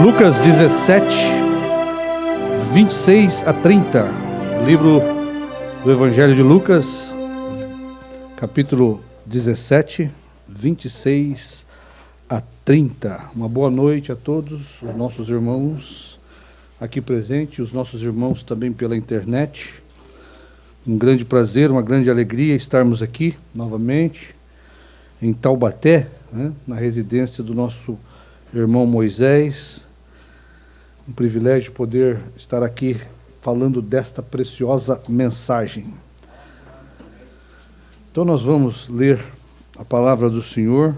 Lucas 17, 26 a 30, livro do Evangelho de Lucas, capítulo 17, 26 a 30. Uma boa noite a todos os nossos irmãos aqui presentes, os nossos irmãos também pela internet. Um grande prazer, uma grande alegria estarmos aqui novamente em Taubaté, na residência do nosso irmão Moisés. Um privilégio poder estar aqui falando desta preciosa mensagem. Então nós vamos ler a palavra do Senhor,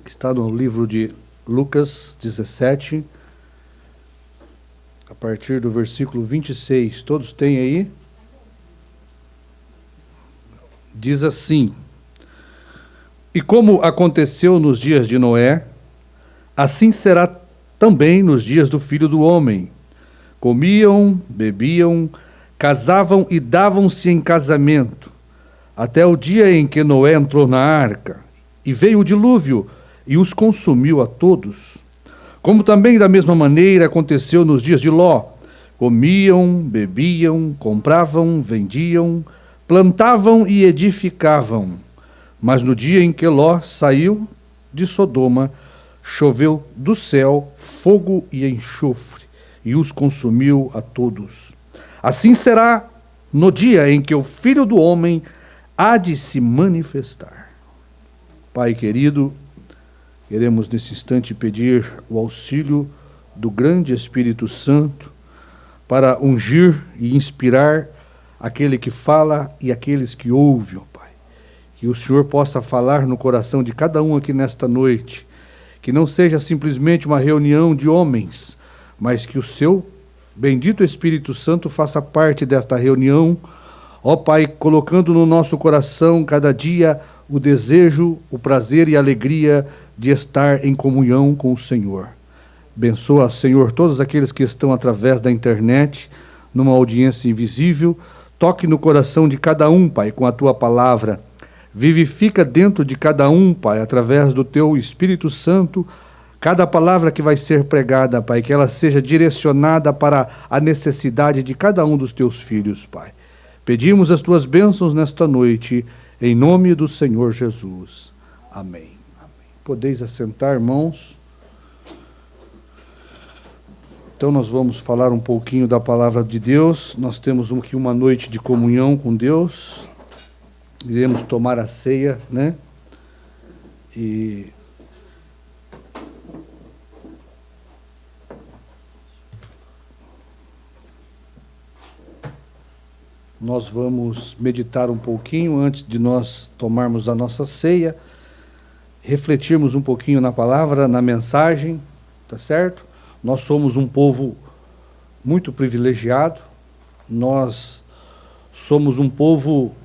que está no livro de Lucas 17, a partir do versículo 26. Todos têm aí? Diz assim: E como aconteceu nos dias de Noé, assim será também nos dias do Filho do Homem. Comiam, bebiam, casavam e davam-se em casamento, até o dia em que Noé entrou na arca, e veio o dilúvio, e os consumiu a todos. Como também da mesma maneira aconteceu nos dias de Ló. Comiam, bebiam, compravam, vendiam, plantavam e edificavam. Mas no dia em que Ló saiu de Sodoma, choveu do céu fogo e enxofre, e os consumiu a todos. Assim será no dia em que o Filho do Homem há de se manifestar. Pai querido, queremos nesse instante pedir o auxílio do grande Espírito Santo para ungir e inspirar aquele que fala e aqueles que ouvem, ó Pai. Que o Senhor possa falar no coração de cada um aqui nesta noite, que não seja simplesmente uma reunião de homens, mas que o seu bendito Espírito Santo faça parte desta reunião, ó Pai, colocando no nosso coração cada dia o desejo, o prazer e a alegria de estar em comunhão com o Senhor. Abençoa, Senhor, todos aqueles que estão através da internet, numa audiência invisível. Toque no coração de cada um, Pai, com a Tua palavra. Vivifica dentro de cada um, Pai, através do Teu Espírito Santo, cada palavra que vai ser pregada, Pai, que ela seja direcionada para a necessidade de cada um dos Teus filhos, Pai. Pedimos as Tuas bênçãos nesta noite, em nome do Senhor Jesus. Amém. Podeis assentar, irmãos. Então nós vamos falar um pouquinho da palavra de Deus. Nós temos aqui uma noite de comunhão com Deus. Iremos tomar a ceia, né? E nós vamos meditar um pouquinho antes de nós tomarmos a nossa ceia, refletirmos um pouquinho na palavra, na mensagem, tá certo? Nós somos um povo muito privilegiado, nós somos um povo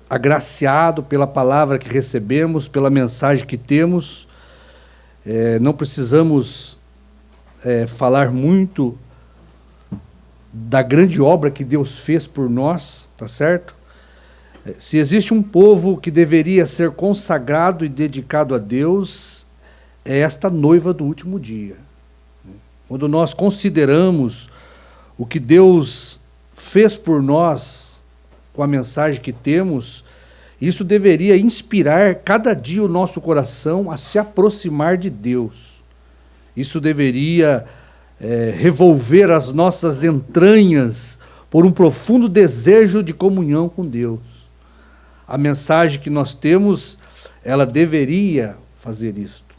agraciado pela palavra que recebemos, pela mensagem que temos. Não precisamos falar muito da grande obra que Deus fez por nós, tá certo? Se existe um povo que deveria ser consagrado e dedicado a Deus, é esta noiva do último dia. Quando nós consideramos o que Deus fez por nós, com a mensagem que temos, isso deveria inspirar cada dia o nosso coração a se aproximar de Deus. Isso deveria revolver as nossas entranhas por um profundo desejo de comunhão com Deus. A mensagem que nós temos, ela deveria fazer isto.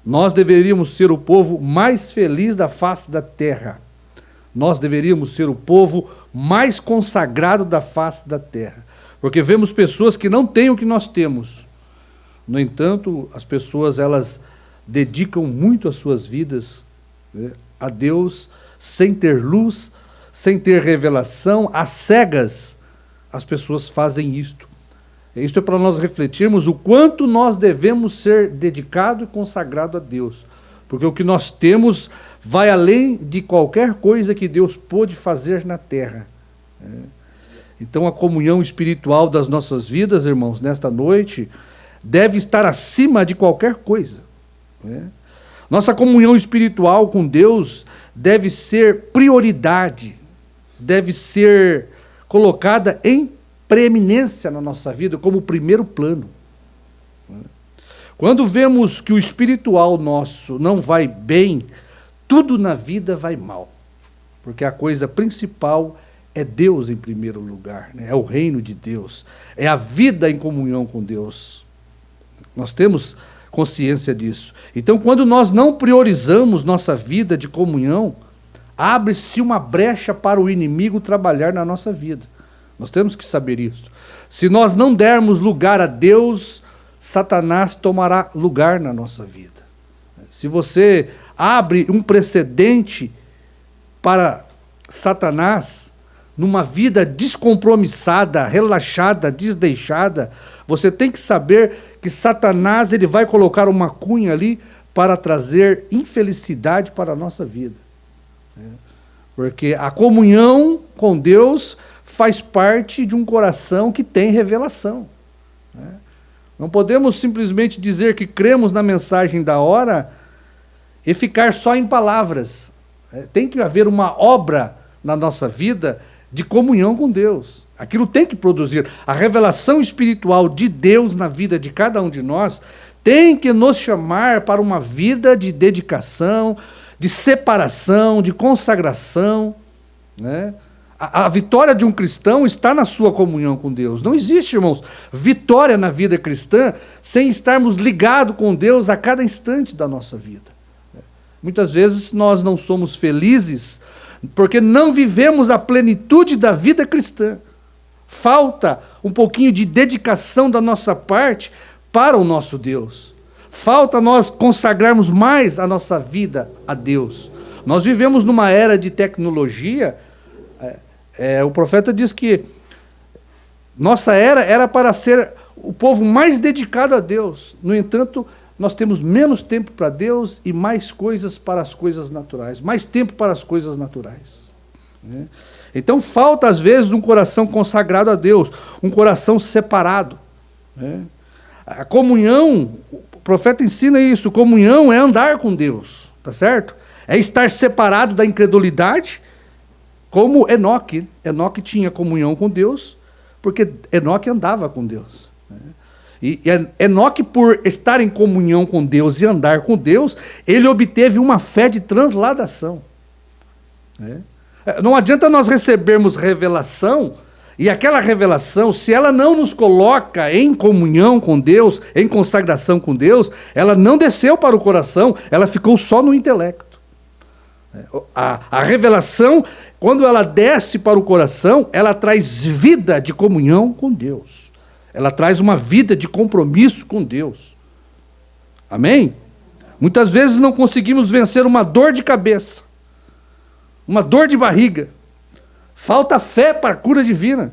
Nós deveríamos ser o povo mais feliz da face da terra. Nós deveríamos ser o povo mais consagrado da face da terra. Porque vemos pessoas que não têm o que nós temos. No entanto, as pessoas, elas dedicam muito as suas vidas, né, a Deus, sem ter luz, sem ter revelação, às cegas. As pessoas fazem isto. Isto é para nós refletirmos o quanto nós devemos ser dedicado e consagrado a Deus. Porque o que nós temos vai além de qualquer coisa que Deus pôde fazer na terra. Então a comunhão espiritual das nossas vidas, irmãos, nesta noite, deve estar acima de qualquer coisa. Nossa comunhão espiritual com Deus deve ser prioridade, deve ser colocada em preeminência na nossa vida, como primeiro plano. Quando vemos que o espiritual nosso não vai bem, tudo na vida vai mal. Porque a coisa principal é Deus em primeiro lugar, né? É o reino de Deus, é a vida em comunhão com Deus. Nós temos consciência disso. Então, quando nós não priorizamos nossa vida de comunhão, abre-se uma brecha para o inimigo trabalhar na nossa vida. Nós temos que saber isso. Se nós não dermos lugar a Deus, Satanás tomará lugar na nossa vida. Se você abre um precedente para Satanás, numa vida descompromissada, relaxada, desdeixada, você tem que saber que Satanás ele vai colocar uma cunha ali para trazer infelicidade para a nossa vida. Porque a comunhão com Deus faz parte de um coração que tem revelação. Não podemos simplesmente dizer que cremos na mensagem da hora e ficar só em palavras. Tem que haver uma obra na nossa vida de comunhão com Deus. Aquilo tem que produzir. A revelação espiritual de Deus na vida de cada um de nós tem que nos chamar para uma vida de dedicação, de separação, de consagração, né? A vitória de um cristão está na sua comunhão com Deus. Não existe, irmãos, vitória na vida cristã sem estarmos ligados com Deus a cada instante da nossa vida. Muitas vezes nós não somos felizes porque não vivemos a plenitude da vida cristã. Falta um pouquinho de dedicação da nossa parte para o nosso Deus. Falta nós consagrarmos mais a nossa vida a Deus. Nós vivemos numa era de tecnologia. O profeta diz que nossa era para ser o povo mais dedicado a Deus. No entanto, nós temos menos tempo para Deus e mais coisas para as coisas naturais. Mais tempo para as coisas naturais. Então falta às vezes um coração consagrado a Deus, um coração separado. A comunhão, o profeta ensina isso, comunhão é andar com Deus, tá certo? É estar separado da incredulidade, como Enoque. Enoque tinha comunhão com Deus, porque Enoque andava com Deus. E Enoque, por estar em comunhão com Deus e andar com Deus, ele obteve uma fé de transladação. Não adianta nós recebermos revelação, e aquela revelação, se ela não nos coloca em comunhão com Deus, em consagração com Deus, ela não desceu para o coração, ela ficou só no intelecto. A revelação, quando ela desce para o coração, ela traz vida de comunhão com Deus. Ela traz uma vida de compromisso com Deus. Amém? Muitas vezes não conseguimos vencer uma dor de cabeça, uma dor de barriga. Falta fé para a cura divina.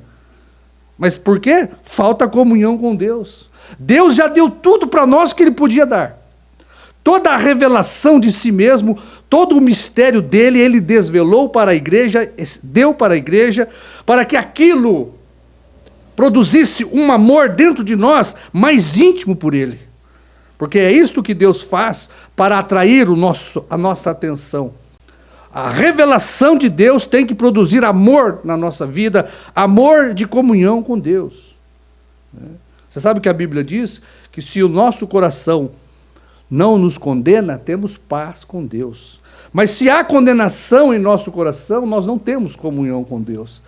Mas por quê? Falta comunhão com Deus. Deus já deu tudo para nós que Ele podia dar. Toda a revelação de si mesmo, todo o mistério dele, Ele desvelou para a igreja, deu para a igreja, para que aquilo produzisse um amor dentro de nós mais íntimo por Ele. Porque é isto que Deus faz para atrair a nossa atenção. A revelação de Deus tem que produzir amor na nossa vida, amor de comunhão com Deus. Você sabe que a Bíblia diz que se o nosso coração não nos condena, temos paz com Deus. Mas se há condenação em nosso coração, nós não temos comunhão com Deus.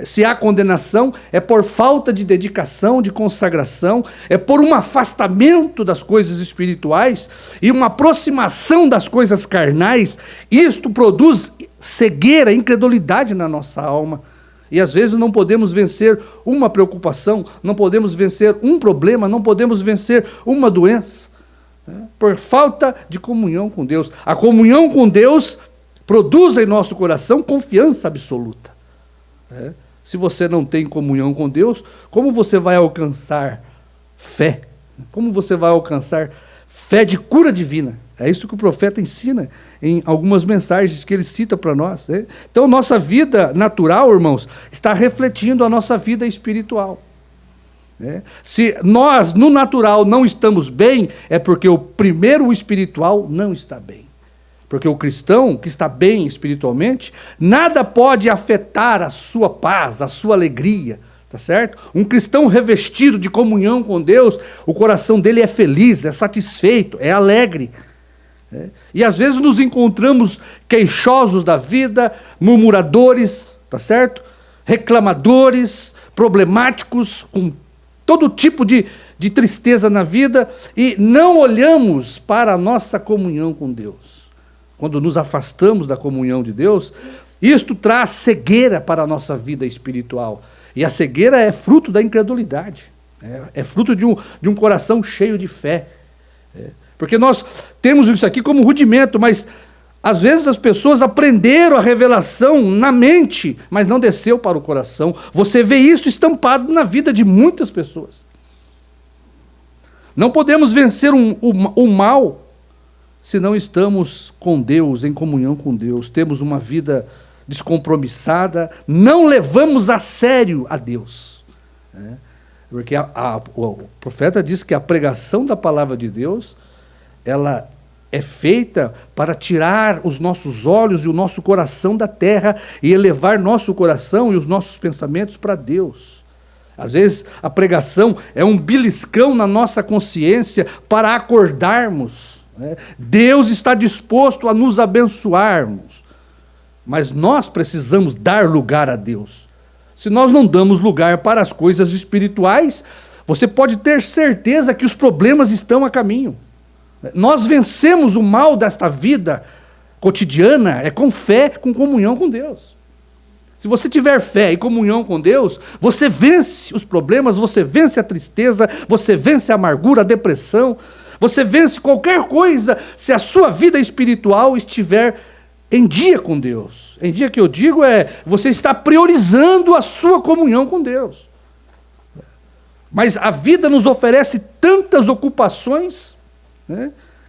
Se há condenação, é por falta de dedicação, de consagração, é por um afastamento das coisas espirituais e uma aproximação das coisas carnais. Isto produz cegueira, incredulidade na nossa alma. E às vezes não podemos vencer uma preocupação, não podemos vencer um problema, não podemos vencer uma doença, por falta de comunhão com Deus. A comunhão com Deus produz em nosso coração confiança absoluta. Se você não tem comunhão com Deus, como você vai alcançar fé? Como você vai alcançar fé de cura divina? É isso que o profeta ensina em algumas mensagens que ele cita para nós. Então, nossa vida natural, irmãos, está refletindo a nossa vida espiritual. Se nós, no natural, não estamos bem, é porque o espiritual não está bem. Porque o cristão que está bem espiritualmente, nada pode afetar a sua paz, a sua alegria, tá certo? Um cristão revestido de comunhão com Deus, o coração dele é feliz, é satisfeito, é alegre. E às vezes nos encontramos queixosos da vida, murmuradores, tá certo? Reclamadores, problemáticos, com todo tipo de tristeza na vida, e não olhamos para a nossa comunhão com Deus. Quando nos afastamos da comunhão de Deus, isto traz cegueira para a nossa vida espiritual. E a cegueira é fruto da incredulidade. É fruto de um coração cheio de fé. Porque nós temos isso aqui como rudimento, mas às vezes as pessoas aprenderam a revelação na mente, mas não desceu para o coração. Você vê isso estampado na vida de muitas pessoas. Não podemos vencer o mal se não estamos com Deus, em comunhão com Deus. Temos uma vida descompromissada, não levamos a sério a Deus. Porque o profeta diz que a pregação da palavra de Deus, ela é feita para tirar os nossos olhos e o nosso coração da terra e elevar nosso coração e os nossos pensamentos para Deus. Às vezes a pregação é um beliscão na nossa consciência para acordarmos. Deus está disposto a nos abençoarmos, mas nós precisamos dar lugar a Deus. Se nós não damos lugar para as coisas espirituais, você pode ter certeza que os problemas estão a caminho. Nós vencemos o mal desta vida cotidiana com fé, com comunhão com Deus. Se você tiver fé e comunhão com Deus, você vence os problemas, você vence a tristeza, você vence a amargura, a depressão, você vence qualquer coisa se a sua vida espiritual estiver em dia com Deus. Em dia que eu digo você está priorizando a sua comunhão com Deus. Mas a vida nos oferece tantas ocupações,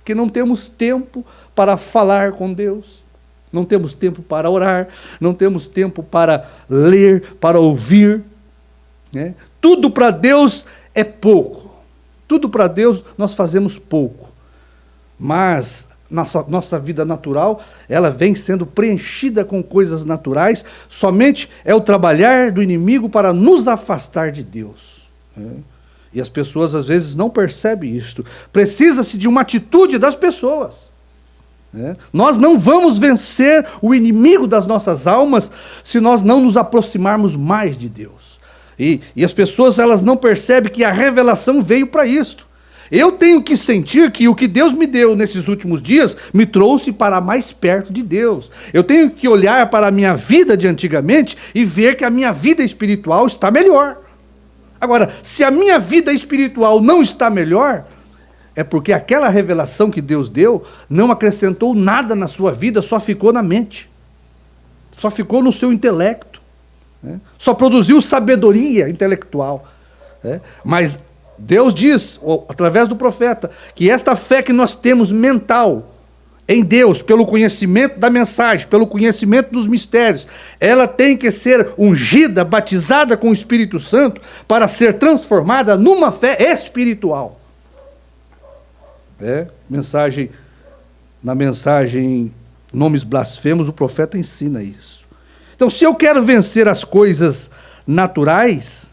que não temos tempo para falar com Deus, não temos tempo para orar, não temos tempo para ler, para ouvir. Tudo para Deus é pouco. Tudo para Deus nós fazemos pouco. Mas nossa vida natural, ela vem sendo preenchida com coisas naturais, somente é o trabalhar do inimigo para nos afastar de Deus. E as pessoas às vezes não percebem isto. Precisa-se de uma atitude das pessoas. Nós não vamos vencer o inimigo das nossas almas se nós não nos aproximarmos mais de Deus. E as pessoas elas não percebem que a revelação veio para isto. Eu tenho que sentir que o que Deus me deu nesses últimos dias me trouxe para mais perto de Deus. Eu tenho que olhar para a minha vida de antigamente e ver que a minha vida espiritual está melhor. Agora, se a minha vida espiritual não está melhor, é porque aquela revelação que Deus deu não acrescentou nada na sua vida, só ficou na mente. Só ficou no seu intelecto. Só produziu sabedoria intelectual. Mas Deus diz, através do profeta, que esta fé que nós temos mental em Deus, pelo conhecimento da mensagem, pelo conhecimento dos mistérios, ela tem que ser ungida, batizada com o Espírito Santo, para ser transformada numa fé espiritual. Na mensagem Nomes Blasfemos, o profeta ensina isso. Então, se eu quero vencer as coisas naturais,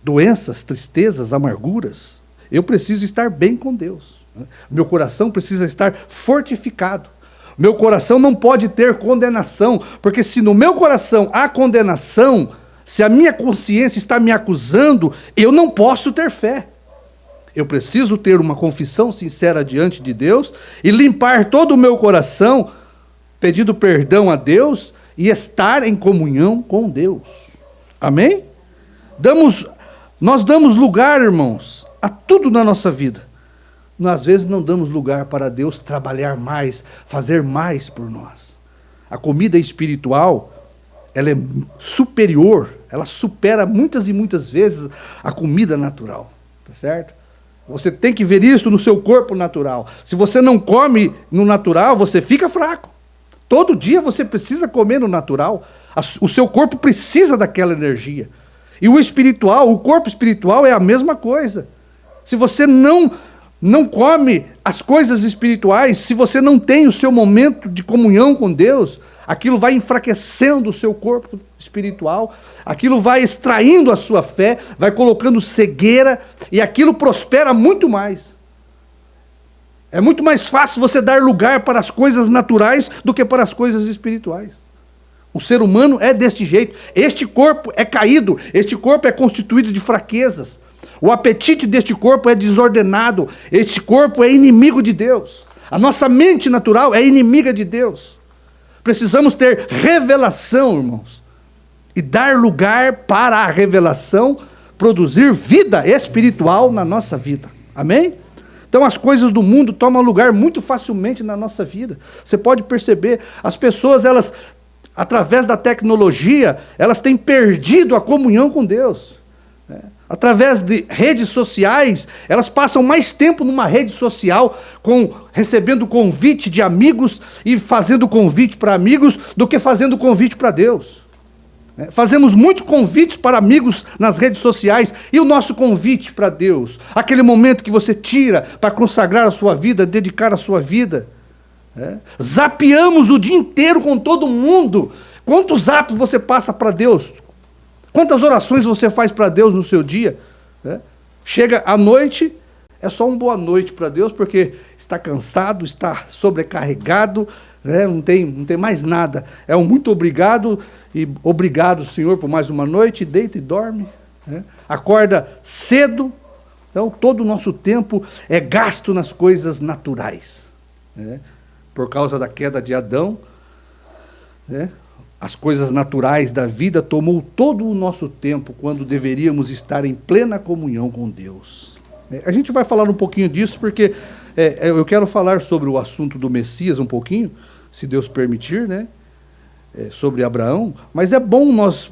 doenças, tristezas, amarguras, eu preciso estar bem com Deus. Meu coração precisa estar fortificado. Meu coração não pode ter condenação, porque se no meu coração há condenação, se a minha consciência está me acusando, eu não posso ter fé. Eu preciso ter uma confissão sincera diante de Deus e limpar todo o meu coração, pedindo perdão a Deus e estar em comunhão com Deus. Amém? Nós damos lugar, irmãos, a tudo na nossa vida. Nós, às vezes, não damos lugar para Deus trabalhar mais, fazer mais por nós. A comida espiritual, ela é superior, ela supera muitas e muitas vezes a comida natural. Tá certo? Você tem que ver isso no seu corpo natural. Se você não come no natural, você fica fraco. Todo dia você precisa comer no natural. O seu corpo precisa daquela energia. E o espiritual, o corpo espiritual é a mesma coisa. Se você não não come as coisas espirituais, se você não tem o seu momento de comunhão com Deus, aquilo vai enfraquecendo o seu corpo espiritual, aquilo vai extraindo a sua fé, vai colocando cegueira, e aquilo prospera muito mais. É muito mais fácil você dar lugar para as coisas naturais do que para as coisas espirituais. O ser humano é deste jeito. Este corpo é caído, este corpo é constituído de fraquezas. O apetite deste corpo é desordenado, este corpo é inimigo de Deus. A nossa mente natural é inimiga de Deus. Precisamos ter revelação, irmãos, e dar lugar para a revelação produzir vida espiritual na nossa vida. Amém? Então as coisas do mundo tomam lugar muito facilmente na nossa vida. Você pode perceber, as pessoas, elas, através da tecnologia, elas têm perdido a comunhão com Deus. Através de redes sociais, elas passam mais tempo numa rede social, recebendo convite de amigos e fazendo convite para amigos, do que fazendo convite para Deus. Fazemos muitos convites para amigos nas redes sociais, e o nosso convite para Deus, aquele momento que você tira para consagrar a sua vida, dedicar a sua vida. Zapeamos o dia inteiro com todo mundo. Quantos zaps você passa para Deus? Quantas orações você faz para Deus no seu dia? Chega à noite, é só uma boa noite para Deus, porque está cansado, está sobrecarregado, não tem mais nada. É um muito obrigado, e obrigado, Senhor, por mais uma noite, deita e dorme. Acorda cedo. Então, todo o nosso tempo é gasto nas coisas naturais. Por causa da queda de Adão, as coisas naturais da vida tomou todo o nosso tempo, quando deveríamos estar em plena comunhão com Deus. A gente vai falar um pouquinho disso, porque eu quero falar sobre o assunto do Messias um pouquinho, se Deus permitir, sobre Abraão, mas é bom nós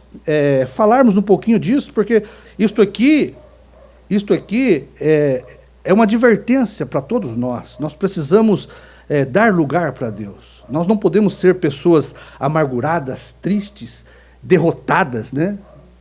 falarmos um pouquinho disso, porque isto aqui é uma advertência para todos nós. Nós precisamos dar lugar para Deus. Nós não podemos ser pessoas amarguradas, tristes, derrotadas,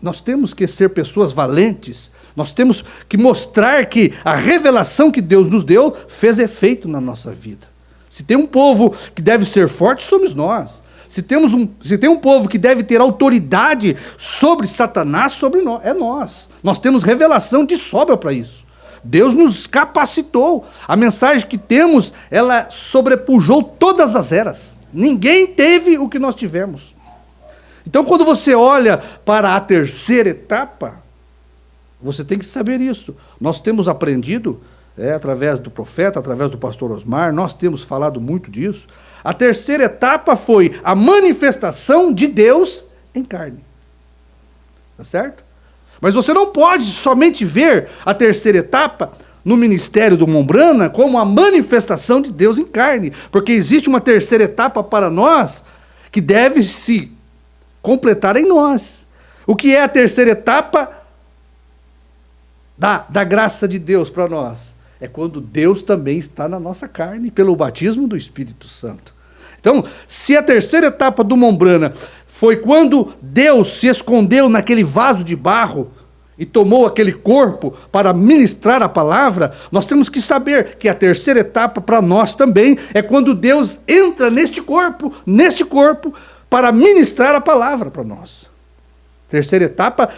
Nós temos que ser pessoas valentes. Nós temos que mostrar que a revelação que Deus nos deu fez efeito na nossa vida. Se tem um povo que deve ser forte, somos nós. Se tem um povo que deve ter autoridade sobre Satanás, sobre nós, é nós. Nós temos revelação de sobra para isso. Deus nos capacitou. A mensagem que temos, ela sobrepujou todas as eras. Ninguém teve o que nós tivemos. Então, quando você olha para a terceira etapa, você tem que saber isso. Nós temos aprendido, através do profeta, através do pastor Osmar, nós temos falado muito disso. A terceira etapa foi a manifestação de Deus em carne. Tá certo? Mas você não pode somente ver a terceira etapa no ministério do Mombrana como a manifestação de Deus em carne, porque existe uma terceira etapa para nós que deve se completar em nós. O que é a terceira etapa da graça de Deus para nós? É quando Deus também está na nossa carne, pelo batismo do Espírito Santo. Então, se a terceira etapa do Mombrana foi quando Deus se escondeu naquele vaso de barro e tomou aquele corpo para ministrar a palavra, nós temos que saber que a terceira etapa para nós também é quando Deus entra neste corpo, para ministrar a palavra para nós. Terceira etapa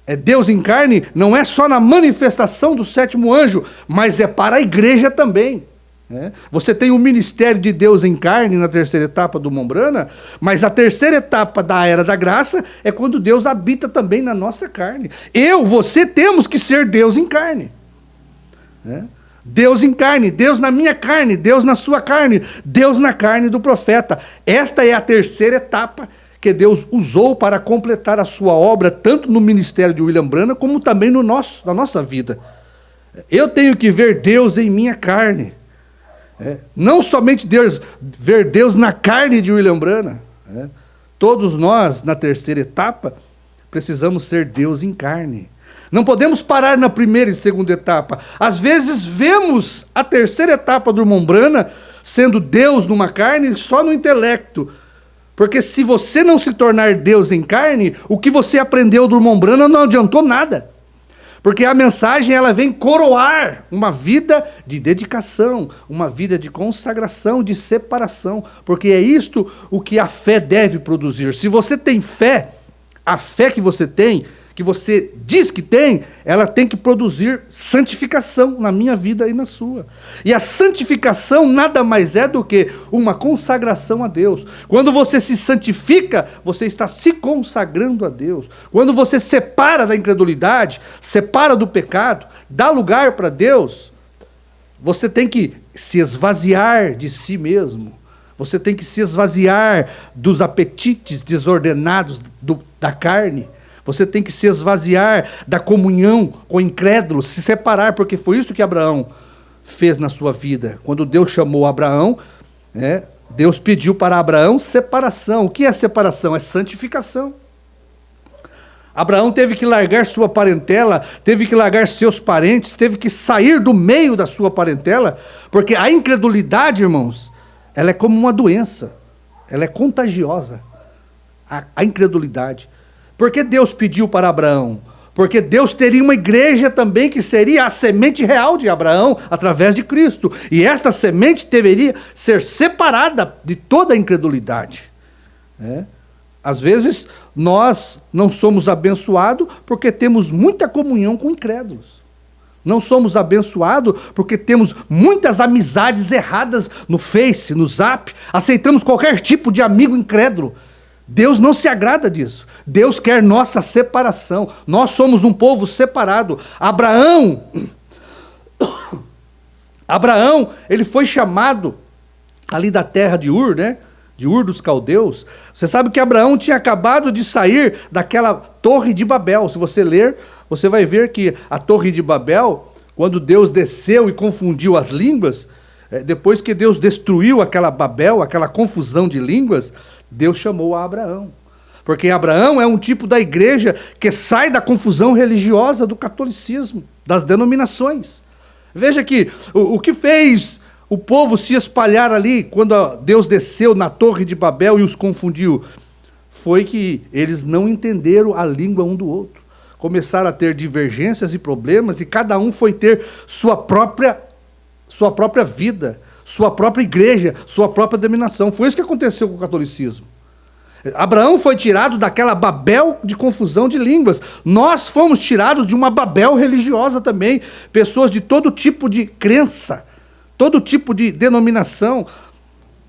é Deus em carne, não é só na manifestação do sétimo anjo, mas é para a igreja também. Você tem o ministério de Deus em carne na terceira etapa do Mombrana, mas a terceira etapa da era da graça é quando Deus habita também na nossa carne. Você temos que ser Deus em carne. Deus em carne, Deus na minha carne, Deus na sua carne, Deus na carne do profeta. Esta é a terceira etapa que Deus usou para completar a sua obra, tanto no ministério de William Branham, como também na nossa vida. Eu tenho que ver Deus em minha carne. Não somente ver Deus na carne de William Branham. Todos nós, na terceira etapa, precisamos ser Deus em carne. Não podemos parar na primeira e segunda etapa. Às vezes vemos a terceira etapa do irmão Branham sendo Deus numa carne só no intelecto. Porque se você não se tornar Deus em carne, o que você aprendeu do irmão Branham não adiantou nada. Porque a mensagem ela vem coroar uma vida de dedicação, uma vida de consagração, de separação. Porque é isto o que a fé deve produzir. Se você tem fé, a fé que você tem, que você diz que tem, ela tem que produzir santificação na minha vida e na sua. E a santificação nada mais é do que uma consagração a Deus. Quando você se santifica, você está se consagrando a Deus. Quando você separa da incredulidade, separa do pecado, dá lugar para Deus, você tem que se esvaziar de si mesmo. Você tem que se esvaziar dos apetites desordenados da carne. Você tem que se esvaziar da comunhão com o incrédulo, se separar, porque foi isso que Abraão fez na sua vida. Quando Deus chamou Abraão, Deus pediu para Abraão separação. O que é separação? É santificação. Abraão teve que largar sua parentela, teve que largar seus parentes, teve que sair do meio da sua parentela, porque a incredulidade, irmãos, ela é como uma doença, ela é contagiosa, a incredulidade. Por que Deus pediu para Abraão? Porque Deus teria uma igreja também que seria a semente real de Abraão, através de Cristo. E esta semente deveria ser separada de toda a incredulidade. Às vezes, nós não somos abençoados porque temos muita comunhão com incrédulos. Não somos abençoados porque temos muitas amizades erradas no Face, no Zap. Aceitamos qualquer tipo de amigo incrédulo. Deus não se agrada disso. Deus quer nossa separação. Nós somos um povo separado. Abraão, ele foi chamado ali da terra de Ur, de Ur dos Caldeus. Você sabe que Abraão tinha acabado de sair daquela torre de Babel. Se você ler, você vai ver que a torre de Babel, quando Deus desceu e confundiu as línguas, depois que Deus destruiu aquela Babel, aquela confusão de línguas, Deus chamou a Abraão. Porque Abraão é um tipo da igreja que sai da confusão religiosa do catolicismo, das denominações. Veja que o que fez o povo se espalhar ali, quando Deus desceu na torre de Babel e os confundiu, foi que eles não entenderam a língua um do outro. Começaram a ter divergências e problemas, e cada um foi ter sua própria vida, sua própria igreja, sua própria denominação. Foi isso que aconteceu com o catolicismo. Abraão foi tirado daquela Babel de confusão de línguas. Nós fomos tirados de uma Babel religiosa também. Pessoas de todo tipo de crença, todo tipo de denominação,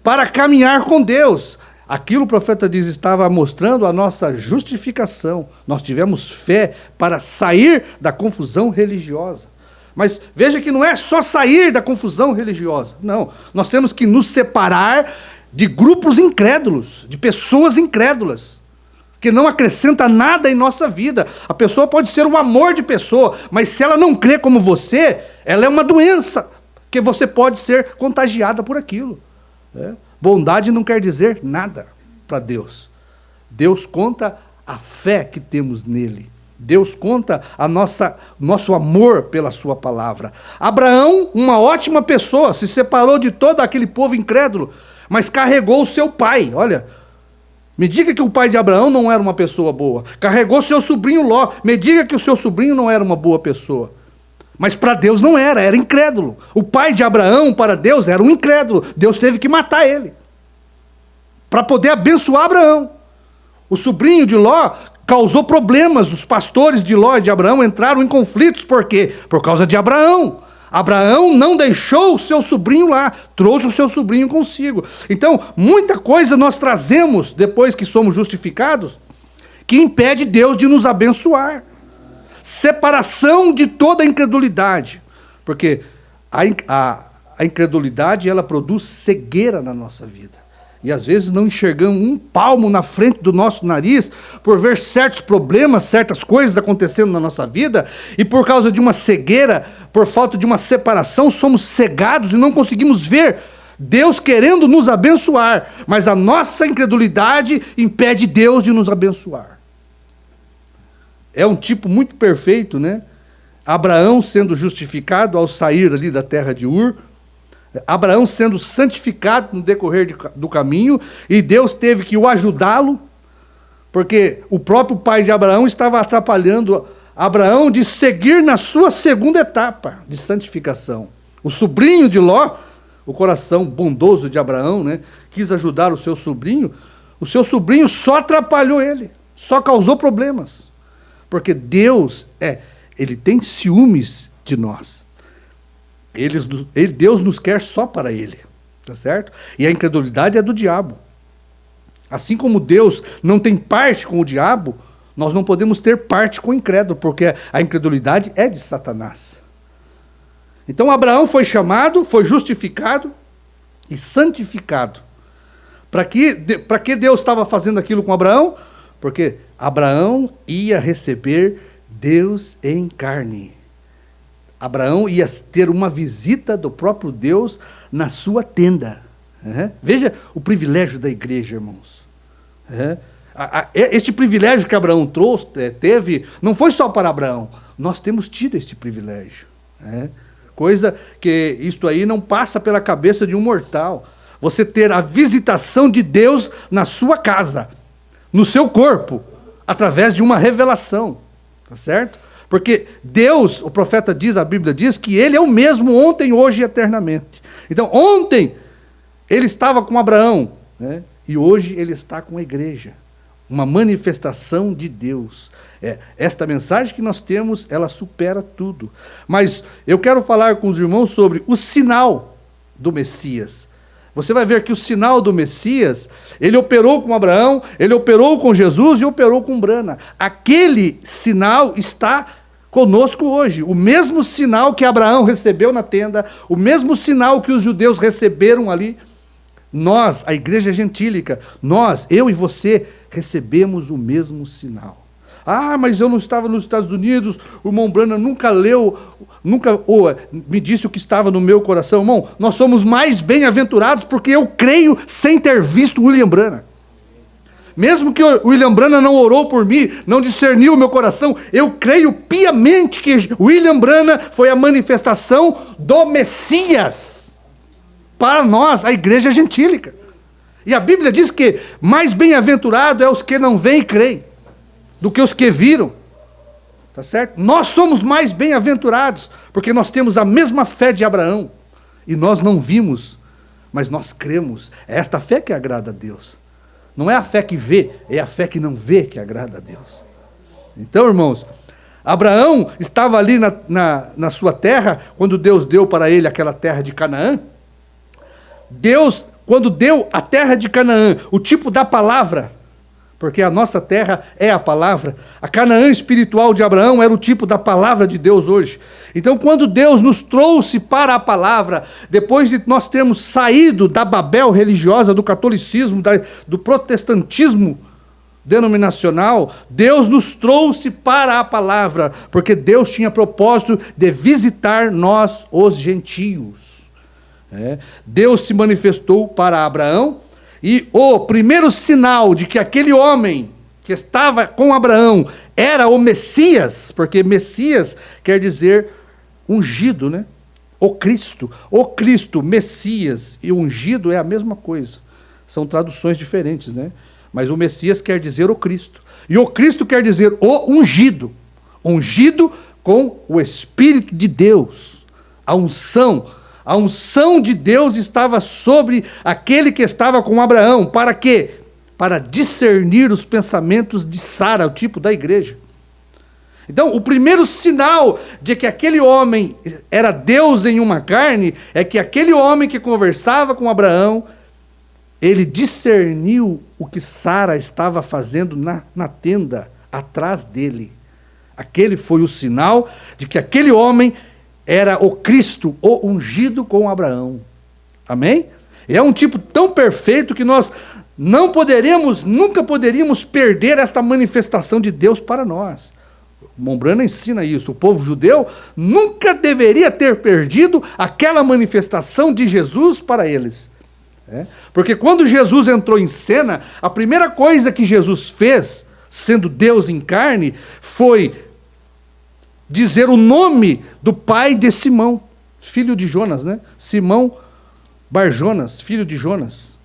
para caminhar com Deus. Aquilo o profeta diz estava mostrando a nossa justificação. Nós tivemos fé para sair da confusão religiosa. Mas veja que não é só sair da confusão religiosa. Não, nós temos que nos separar de grupos incrédulos, de pessoas incrédulas, que não acrescenta nada em nossa vida. A pessoa pode ser um amor de pessoa, mas se ela não crê como você, ela é uma doença, que você pode ser contagiada por aquilo. Bondade não quer dizer nada para Deus. Deus conta a fé que temos nele. Deus conta nosso amor pela sua palavra. Abraão, uma ótima pessoa, se separou de todo aquele povo incrédulo, mas carregou o seu pai. Olha, me diga que o pai de Abraão não era uma pessoa boa. Carregou seu sobrinho Ló. Me diga que o seu sobrinho não era uma boa pessoa. Mas para Deus não era incrédulo. O pai de Abraão, para Deus, era um incrédulo. Deus teve que matar ele para poder abençoar Abraão. O sobrinho de Ló causou problemas. Os pastores de Ló e de Abraão entraram em conflitos. Por quê? Por causa de Abraão. Abraão não deixou o seu sobrinho lá, trouxe o seu sobrinho consigo. Então, muita coisa nós trazemos, depois que somos justificados, que impede Deus de nos abençoar. Separação de toda a incredulidade. Porque a incredulidade, ela produz cegueira na nossa vida. E às vezes não enxergamos um palmo na frente do nosso nariz por ver certos problemas, certas coisas acontecendo na nossa vida, e por causa de uma cegueira, por falta de uma separação, somos cegados e não conseguimos ver Deus querendo nos abençoar, mas a nossa incredulidade impede Deus de nos abençoar. É um tipo muito perfeito, Abraão sendo justificado ao sair ali da terra de Ur, Abraão sendo santificado no decorrer do caminho, e Deus teve que o ajudá-lo, porque o próprio pai de Abraão estava atrapalhando Abraão de seguir na sua segunda etapa de santificação. O sobrinho de Ló, o coração bondoso de Abraão, né, quis ajudar o seu sobrinho só atrapalhou ele, só causou problemas. Porque Deus, ele tem ciúmes de nós. Deus nos quer só para ele, tá certo? E a incredulidade é do diabo. Assim como Deus não tem parte com o diabo, nós não podemos ter parte com o incrédulo, porque a incredulidade é de Satanás. Então Abraão foi chamado, foi justificado e santificado. Para que Deus estava fazendo aquilo com Abraão? Porque Abraão ia receber Deus em carne. Abraão ia ter uma visita do próprio Deus na sua tenda. Veja o privilégio da igreja, irmãos. Este privilégio que Abraão teve, não foi só para Abraão. Nós temos tido este privilégio. Coisa que isto aí não passa pela cabeça de um mortal. Você ter a visitação de Deus na sua casa, no seu corpo, através de uma revelação. Tá certo? Porque Deus, o profeta diz, a Bíblia diz, que Ele é o mesmo ontem, hoje e eternamente. Então, ontem, Ele estava com Abraão, né? E hoje Ele está com a igreja. Uma manifestação de Deus. Esta mensagem que nós temos, ela supera tudo. Mas eu quero falar com os irmãos sobre o sinal do Messias. Você vai ver que o sinal do Messias, ele operou com Abraão, ele operou com Jesus e operou com Brana. Aquele sinal está conosco hoje. O mesmo sinal que Abraão recebeu na tenda, o mesmo sinal que os judeus receberam ali. Nós, a igreja gentílica, eu e você, recebemos o mesmo sinal. Ah, mas eu não estava nos Estados Unidos, o irmão Branham nunca me disse o que estava no meu coração. Irmão, nós somos mais bem-aventurados porque eu creio sem ter visto William Branham. Mesmo que o William Branham não orou por mim, não discerniu o meu coração, eu creio piamente que William Branham foi a manifestação do Messias para nós, a igreja gentílica. E a Bíblia diz que mais bem-aventurado é os que não veem e creem, do que os que viram. Tá certo? Nós somos mais bem-aventurados, porque nós temos a mesma fé de Abraão. E nós não vimos, mas nós cremos. É esta fé que agrada a Deus. Não é a fé que vê, é a fé que não vê que agrada a Deus. Então, irmãos, Abraão estava ali na sua terra, quando Deus deu para ele aquela terra de Canaã. Deus, quando deu a terra de Canaã, o tipo da palavra, porque a nossa terra é a palavra, a Canaã espiritual de Abraão era o tipo da palavra de Deus hoje. Então, quando Deus nos trouxe para a palavra, depois de nós termos saído da Babel religiosa, do catolicismo, do protestantismo denominacional, Deus nos trouxe para a palavra, porque Deus tinha propósito de visitar nós, os gentios. Deus se manifestou para Abraão, e o primeiro sinal de que aquele homem que estava com Abraão era o Messias, porque Messias quer dizer ungido, né? O Cristo, Messias e ungido é a mesma coisa. São traduções diferentes, né? Mas o Messias quer dizer o Cristo. E o Cristo quer dizer o ungido. Ungido com o Espírito de Deus. A unção de Deus estava sobre aquele que estava com Abraão. Para quê? Para discernir os pensamentos de Sara, o tipo da igreja. Então, o primeiro sinal de que aquele homem era Deus em uma carne, é que aquele homem que conversava com Abraão, ele discerniu o que Sara estava fazendo na tenda, atrás dele. Aquele foi o sinal de que aquele homem era o Cristo, o ungido com Abraão. Amém? É um tipo tão perfeito que nós nunca poderíamos perder esta manifestação de Deus para nós. O Mombrana ensina isso. O povo judeu nunca deveria ter perdido aquela manifestação de Jesus para eles. Porque quando Jesus entrou em cena, a primeira coisa que Jesus fez, sendo Deus em carne, foi dizer o nome do pai de Simão, filho de Jonas, né? Simão Bar-Jonas, filho de Jonas.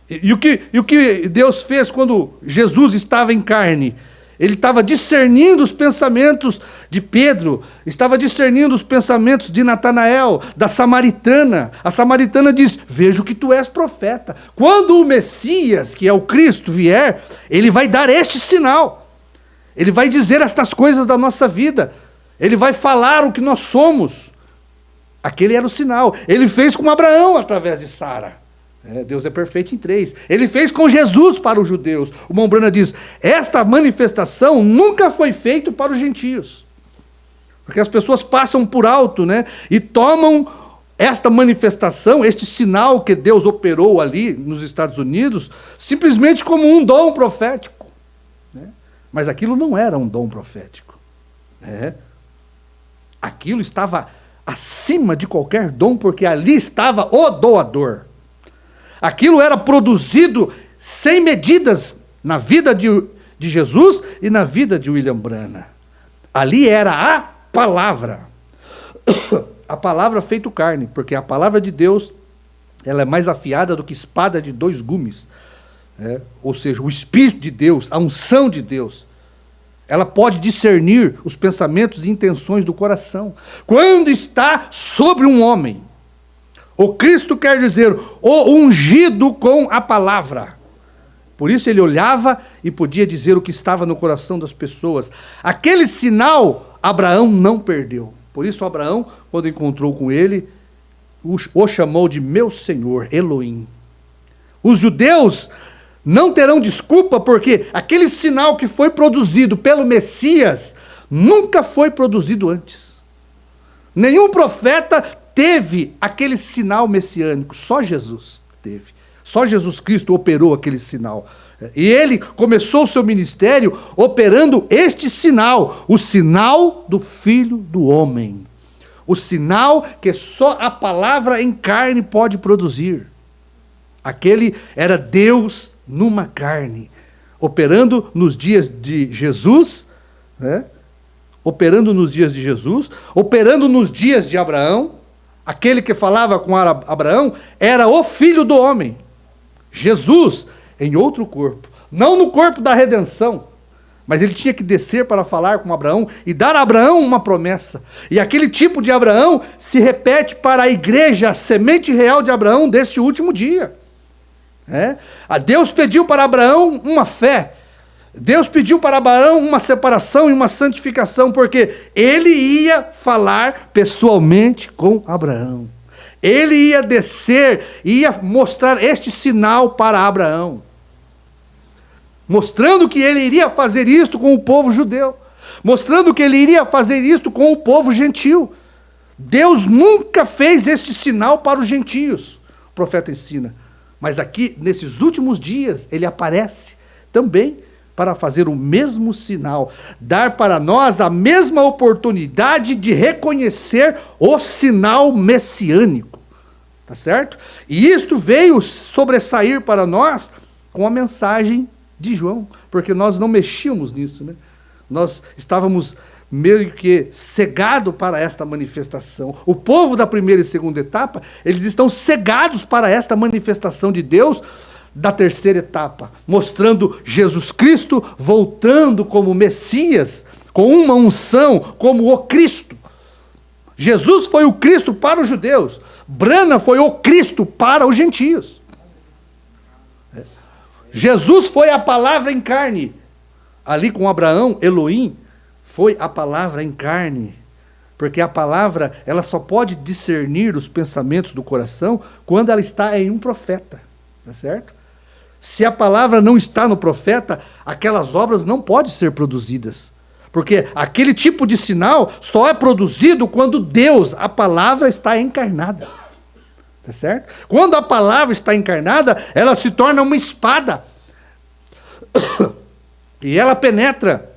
E o que Deus fez quando Jesus estava em carne? Ele estava discernindo os pensamentos de Pedro, estava discernindo os pensamentos de Natanael, da samaritana. A samaritana diz: vejo que tu és profeta. Quando o Messias, que é o Cristo, vier, ele vai dar este sinal. Ele vai dizer estas coisas da nossa vida. Ele vai falar o que nós somos. Aquele era o sinal. Ele fez com Abraão através de Sara. Deus é perfeito em 3. Ele fez com Jesus para os judeus. O Mombrana diz: esta manifestação nunca foi feita para os gentios. Porque as pessoas passam por alto, né? E tomam esta manifestação, este sinal que Deus operou ali nos Estados Unidos, simplesmente como um dom profético. Né? Mas aquilo não era um dom profético. Né? Aquilo estava acima de qualquer dom, porque ali estava o doador. Aquilo era produzido sem medidas na vida de Jesus e na vida de William Branham. Ali era a palavra. A palavra feito carne, porque a palavra de Deus, ela é mais afiada do que espada de 2 gumes. Ou seja, o Espírito de Deus, a unção de Deus, ela pode discernir os pensamentos e intenções do coração. Quando está sobre um homem, o Cristo quer dizer o ungido com a palavra. Por isso ele olhava e podia dizer o que estava no coração das pessoas. Aquele sinal Abraão não perdeu. Por isso Abraão, quando encontrou com ele, o chamou de meu Senhor, Elohim. Os judeus não terão desculpa, porque aquele sinal que foi produzido pelo Messias nunca foi produzido antes. Nenhum profeta teve aquele sinal messiânico, só Jesus teve. Só Jesus Cristo operou aquele sinal. E ele começou o seu ministério operando este sinal, o sinal do Filho do Homem. O sinal que só a palavra em carne pode produzir. Aquele era Deus numa carne, operando nos dias de Jesus, né? Operando nos dias de Jesus, operando nos dias de Abraão. Aquele que falava com Abraão era o Filho do Homem. Jesus em outro corpo. Não no corpo da redenção. Mas ele tinha que descer para falar com Abraão e dar a Abraão uma promessa. E aquele tipo de Abraão se repete para a igreja, a semente real de Abraão deste último dia. Deus pediu para Abraão uma fé. Deus pediu para Abraão uma separação e uma santificação, porque ele ia falar pessoalmente com Abraão. Ele ia descer, ia mostrar este sinal para Abraão, mostrando que ele iria fazer isto com o povo judeu, mostrando que ele iria fazer isto com o povo gentil. Deus nunca fez este sinal para os gentios, o profeta ensina. Mas aqui, nesses últimos dias, ele aparece também para fazer o mesmo sinal, dar para nós a mesma oportunidade de reconhecer o sinal messiânico. Tá certo? E isto veio sobressair para nós com a mensagem de João, porque nós não mexíamos nisso, né? Nós estávamos meio que cegados para esta manifestação. O povo da primeira e segunda etapa, eles estão cegados para esta manifestação de Deus da terceira etapa, mostrando Jesus Cristo voltando como Messias, com uma unção, como o Cristo. Jesus foi o Cristo para os judeus, Branham foi o Cristo para os gentios. Jesus foi a palavra em carne. Ali com Abraão, Elohim, foi a palavra em carne. Porque a palavra, ela só pode discernir os pensamentos do coração quando ela está em um profeta. Tá certo? Se a palavra não está no profeta, aquelas obras não podem ser produzidas. Porque aquele tipo de sinal só é produzido quando Deus, a palavra, está encarnada. Tá certo? Quando a palavra está encarnada, ela se torna uma espada. E ela penetra,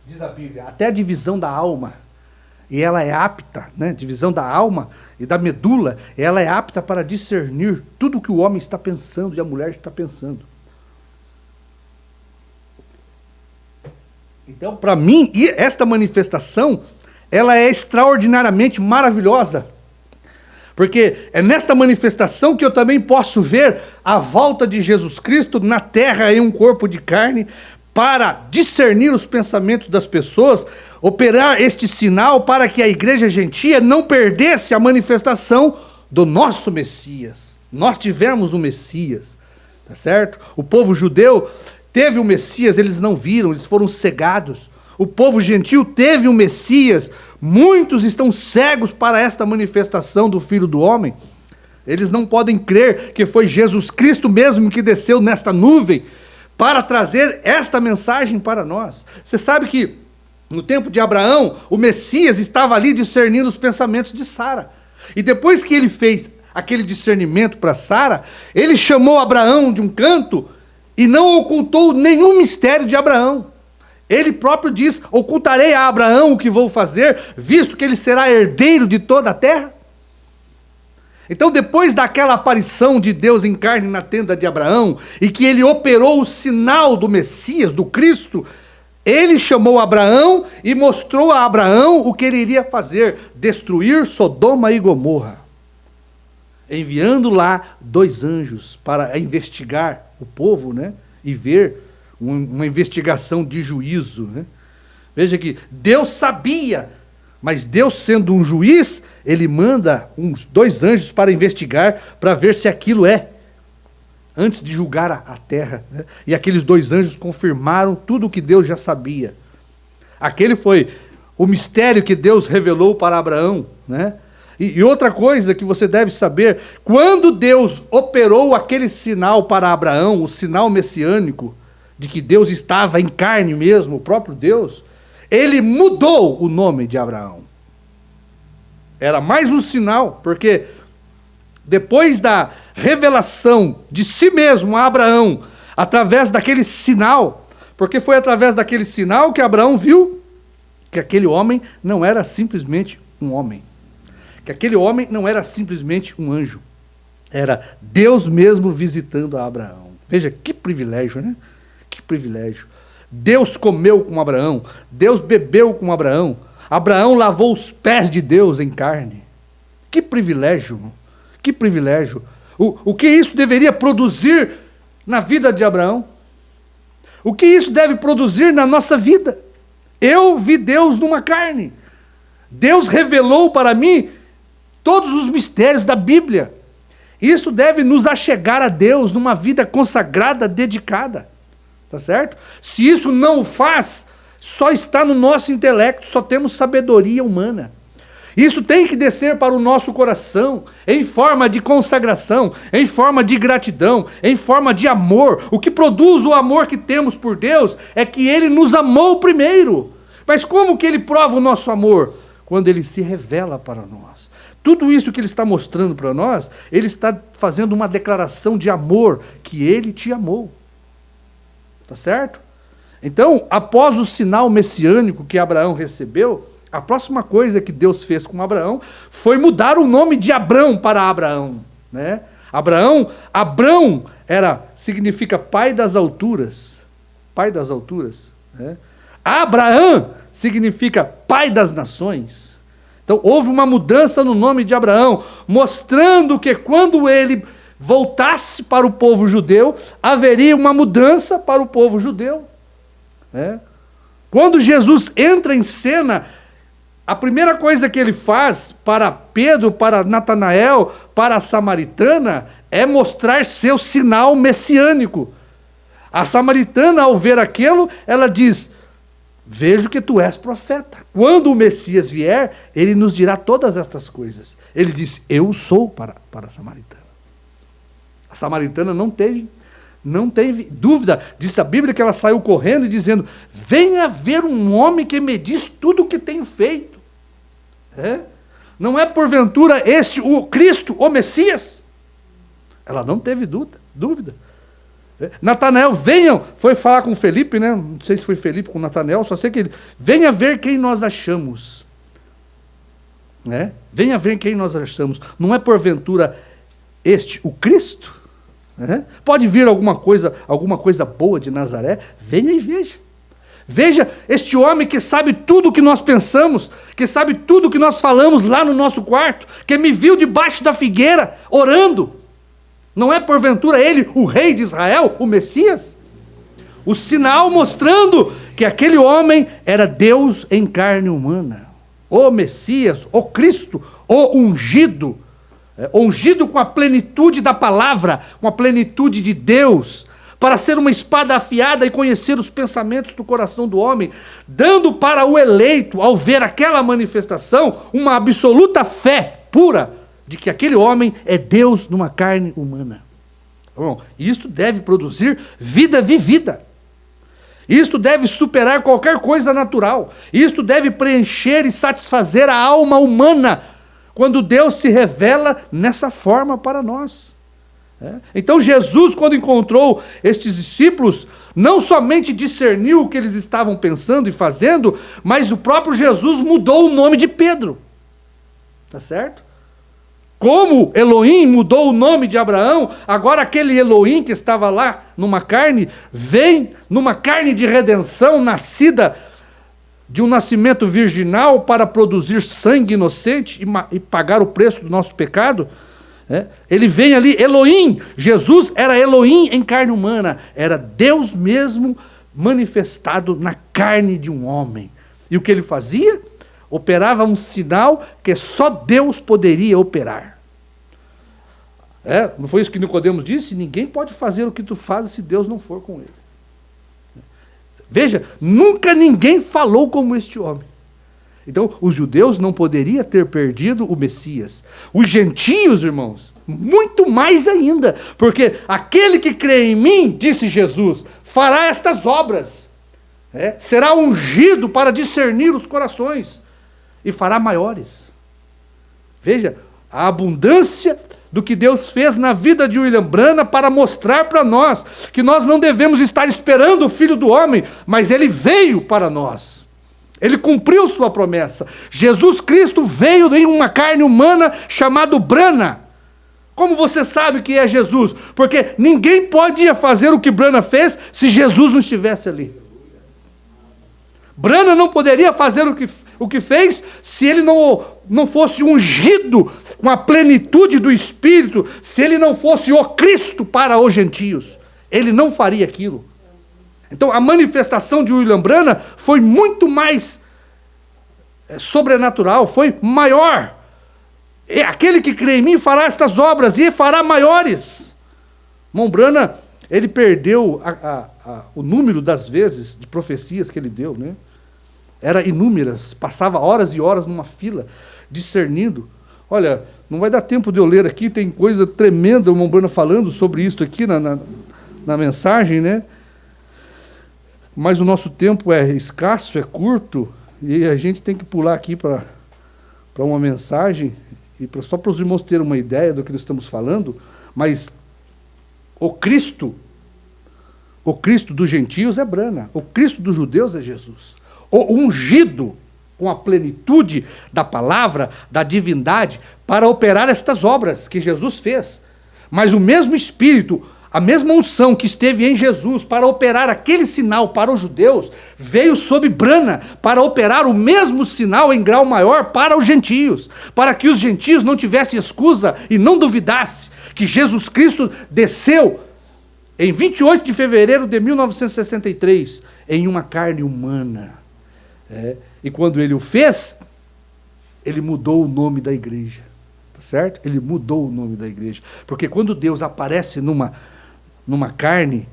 diz a Bíblia, até a divisão da alma. E ela é apta, né? Divisão da alma e da medula, ela é apta para discernir tudo o que o homem está pensando e a mulher está pensando. Então, para mim, esta manifestação, ela é extraordinariamente maravilhosa. Porque é nesta manifestação que eu também posso ver a volta de Jesus Cristo na terra em um corpo de carne, para discernir os pensamentos das pessoas, operar este sinal para que a igreja gentia não perdesse a manifestação do nosso Messias. Nós tivemos um Messias, tá certo? O povo judeu teve um Messias, eles não viram, eles foram cegados. O povo gentil teve um Messias, muitos estão cegos para esta manifestação do Filho do Homem. Eles não podem crer que foi Jesus Cristo mesmo que desceu nesta nuvem para trazer esta mensagem para nós. Você sabe que no tempo de Abraão, o Messias estava ali discernindo os pensamentos de Sara. E depois que ele fez aquele discernimento para Sara, ele chamou Abraão de um canto e não ocultou nenhum mistério de Abraão. Ele próprio diz: ocultarei a Abraão o que vou fazer, visto que ele será herdeiro de toda a terra. Então, depois daquela aparição de Deus em carne na tenda de Abraão, e que ele operou o sinal do Messias, do Cristo, ele chamou Abraão e mostrou a Abraão o que ele iria fazer: destruir Sodoma e Gomorra, enviando lá 2 anjos para investigar o povo, né? E ver uma investigação de juízo, né? Veja que Deus sabia, mas Deus, sendo um juiz, ele manda 2 anjos para investigar, para ver se aquilo é, antes de julgar a terra, né? E aqueles 2 anjos confirmaram tudo o que Deus já sabia. Aquele foi o mistério que Deus revelou para Abraão, né? E outra coisa que você deve saber: quando Deus operou aquele sinal para Abraão, o sinal messiânico, de que Deus estava em carne mesmo, o próprio Deus, ele mudou o nome de Abraão. Era mais um sinal, porque depois da revelação de si mesmo a Abraão, através daquele sinal, porque foi através daquele sinal que Abraão viu que aquele homem não era simplesmente um homem, que aquele homem não era simplesmente um anjo, era Deus mesmo visitando a Abraão. Veja que privilégio, né? Que privilégio. Deus comeu com Abraão, Deus bebeu com Abraão, Abraão lavou os pés de Deus em carne. Que privilégio, que privilégio. O que isso deveria produzir na vida de Abraão? O que isso deve produzir na nossa vida? Eu vi Deus numa carne. Deus revelou para mim todos os mistérios da Bíblia. Isso deve nos achegar a Deus numa vida consagrada, dedicada. Tá certo? Se isso não o faz, só está no nosso intelecto, só temos sabedoria humana. Isso tem que descer para o nosso coração, em forma de consagração, em forma de gratidão, em forma de amor. O que produz o amor que temos por Deus é que Ele nos amou primeiro. Mas como que Ele prova o nosso amor? Quando Ele se revela para nós. Tudo isso que Ele está mostrando para nós, Ele está fazendo uma declaração de amor, que Ele te amou. Tá certo? Então, após o sinal messiânico que Abraão recebeu, a próxima coisa que Deus fez com Abraão foi mudar o nome de Abrão para Abraão, né? Abrão significa pai das alturas. Pai das alturas, né? Abraão significa pai das nações. Então, houve uma mudança no nome de Abraão, mostrando que quando ele voltasse para o povo judeu, haveria uma mudança para o povo judeu. né? Quando Jesus entra em cena, a primeira coisa que ele faz para Pedro, para Natanael, para a samaritana, é mostrar seu sinal messiânico. A samaritana, ao ver aquilo, ela diz: vejo que tu és profeta. Quando o Messias vier, ele nos dirá todas estas coisas. Ele diz: eu sou para a samaritana. A samaritana não teve dúvida. Diz a Bíblia que ela saiu correndo e dizendo: venha ver um homem que me diz tudo o que tenho feito. Não é porventura este o Cristo, o Messias? Ela não teve dúvida. Natanael, venham, foi falar com Felipe, né? Não sei se foi Felipe com Natanael, só sei que ele, venha ver quem nós achamos. Venha ver quem nós achamos. Não é porventura este o Cristo? Pode vir alguma coisa boa de Nazaré? Venha e veja. Veja este homem que sabe tudo o que nós pensamos, que sabe tudo o que nós falamos lá no nosso quarto, que me viu debaixo da figueira, orando. Não é porventura ele o rei de Israel, o Messias? O sinal mostrando que aquele homem era Deus em carne humana. O Messias, o Cristo, o ungido. Ungido com a plenitude da palavra, com a plenitude de Deus, para ser uma espada afiada e conhecer os pensamentos do coração do homem, dando para o eleito, ao ver aquela manifestação, uma absoluta fé pura de que aquele homem é Deus numa carne humana. Bom, isto deve produzir vida vivida. Isto deve superar qualquer coisa natural. Isto deve preencher e satisfazer a alma humana, quando Deus se revela nessa forma para nós. Então Jesus, quando encontrou estes discípulos, não somente discerniu o que eles estavam pensando e fazendo, mas o próprio Jesus mudou o nome de Pedro. Tá certo? Como Elohim mudou o nome de Abraão, agora aquele Elohim que estava lá numa carne, vem numa carne de redenção, nascida de um nascimento virginal para produzir sangue inocente e pagar o preço do nosso pecado. Ele vem ali, Elohim. Jesus era Elohim em carne humana, era Deus mesmo manifestado na carne de um homem. E o que ele fazia? Operava um sinal que só Deus poderia operar. Não foi isso que Nicodemos disse? Ninguém pode fazer o que tu fazes se Deus não for com ele. Veja, nunca ninguém falou como este homem. Então, os judeus não poderiam ter perdido o Messias. Os gentios, irmãos, muito mais ainda. Porque aquele que crê em mim, disse Jesus, fará estas obras. Será ungido para discernir os corações. E fará maiores. Veja, a abundância do que Deus fez na vida de William Branham para mostrar para nós que nós não devemos estar esperando o Filho do Homem, mas ele veio para nós. Ele cumpriu sua promessa. Jesus Cristo veio em uma carne humana chamado Branham. Como você sabe que é Jesus? Porque ninguém podia fazer o que Branham fez se Jesus não estivesse ali. Branham não poderia fazer o que fez se ele não fosse ungido com a plenitude do Espírito, se ele não fosse o Cristo para os gentios. Ele não faria aquilo. Então a manifestação de William Branham foi muito mais sobrenatural, foi maior. Aquele que crê em mim fará estas obras e fará maiores. Irmão Branham, ele perdeu o número das vezes de profecias que ele deu, né? Era inúmeras, passava horas e horas numa fila, discernindo. Olha, não vai dar tempo de eu ler aqui, tem coisa tremenda, o irmão Branham falando sobre isso aqui na mensagem, né? Mas o nosso tempo é escasso, é curto, e a gente tem que pular aqui para uma mensagem, e só para os irmãos terem uma ideia do que nós estamos falando, mas o Cristo dos gentios é Branham, o Cristo dos judeus é Jesus. O ungido com a plenitude da palavra, da divindade, para operar estas obras que Jesus fez. Mas o mesmo Espírito, a mesma unção que esteve em Jesus para operar aquele sinal para os judeus, veio sobre Branham para operar o mesmo sinal em grau maior para os gentios, para que os gentios não tivessem excusa e não duvidassem que Jesus Cristo desceu em 28 de fevereiro de 1963 em uma carne humana. E quando ele o fez, ele mudou o nome da igreja. Tá certo? Ele mudou o nome da igreja. Porque quando Deus aparece numa carne,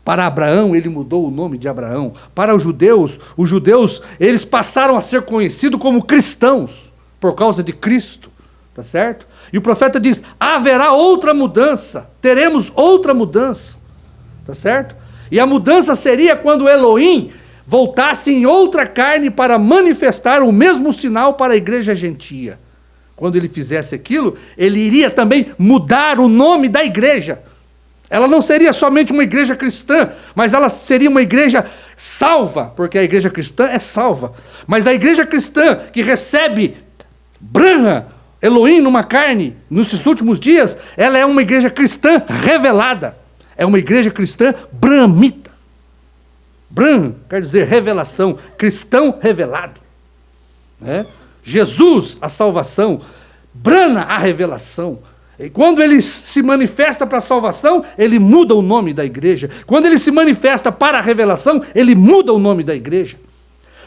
para Abraão, ele mudou o nome de Abraão. Para os judeus, eles passaram a ser conhecidos como cristãos, por causa de Cristo. Tá certo? E o profeta diz, haverá outra mudança, teremos outra mudança. Tá certo? E a mudança seria quando Elohim voltasse em outra carne para manifestar o mesmo sinal para a igreja gentia. Quando ele fizesse aquilo, ele iria também mudar o nome da igreja. Ela não seria somente uma igreja cristã, mas ela seria uma igreja salva, porque a igreja cristã é salva. Mas a igreja cristã que recebe Branham, Elohim numa carne, nesses últimos dias, ela é uma igreja cristã revelada. É uma igreja cristã branhamita. Branham quer dizer revelação, cristão revelado. Jesus, a salvação. Branham, a revelação. E quando ele se manifesta para a salvação, ele muda o nome da igreja. Quando ele se manifesta para a revelação, ele muda o nome da igreja.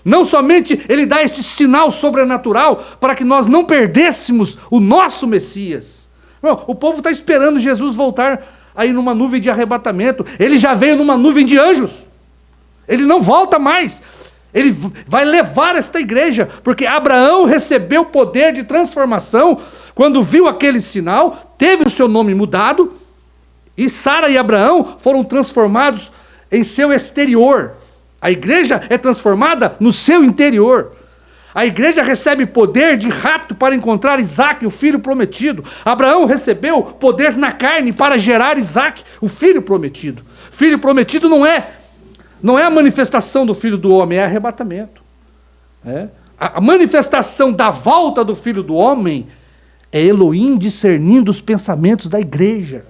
Não somente ele dá este sinal sobrenatural para que nós não perdêssemos o nosso Messias. Não, o povo está esperando Jesus voltar aí numa nuvem de arrebatamento. Ele já veio numa nuvem de anjos. Ele não volta mais. Ele vai levar esta igreja, porque Abraão recebeu poder de transformação quando viu aquele sinal, teve o seu nome mudado, e Sara e Abraão foram transformados em seu exterior. A igreja é transformada no seu interior. A igreja recebe poder de rapto para encontrar Isaque, o filho prometido. Abraão recebeu poder na carne para gerar Isaque, o filho prometido. Filho prometido não é a manifestação do Filho do Homem, é arrebatamento. A manifestação da volta do Filho do Homem é Elohim discernindo os pensamentos da igreja.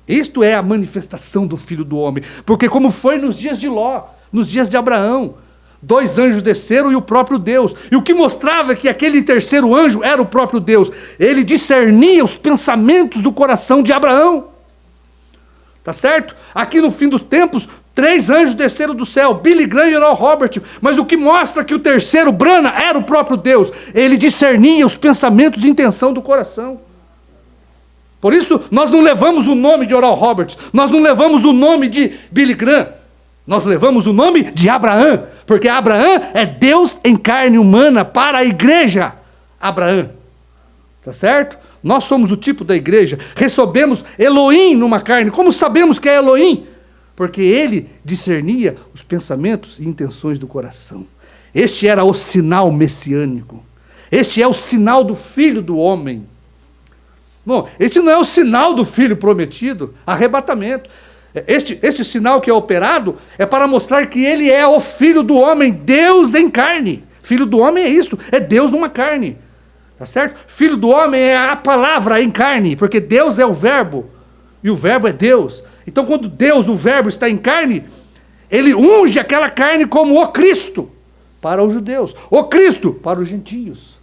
Isto é a manifestação do Filho do Homem. Porque como foi nos dias de Ló, nos dias de Abraão, 2 anjos desceram e o próprio Deus. E o que mostrava que aquele terceiro anjo era o próprio Deus. Ele discernia os pensamentos do coração de Abraão. Tá certo? Aqui no fim dos tempos, 3 anjos desceram do céu, Billy Graham e Oral Robert, mas o que mostra que o terceiro, Brana, era o próprio Deus. Ele discernia os pensamentos e intenção do coração. Por isso, nós não levamos o nome de Oral Roberts, nós não levamos o nome de Billy Graham, nós levamos o nome de Abraão, porque Abraão é Deus em carne humana para a igreja. Abraão, tá certo? Nós somos o tipo da igreja, recebemos Elohim numa carne. Como sabemos que é Elohim? Porque ele discernia os pensamentos e intenções do coração. Este era o sinal messiânico. Este é o sinal do Filho do Homem. Bom, este não é o sinal do Filho prometido, arrebatamento. Este sinal que é operado é para mostrar que ele é o Filho do Homem, Deus em carne. Filho do Homem é isto, é Deus numa carne. Tá certo? Filho do Homem é a palavra em carne, porque Deus é o verbo, e o verbo é Deus. Então quando Deus, o verbo, está em carne, ele unge aquela carne como o Cristo para os judeus, o Cristo para os gentios.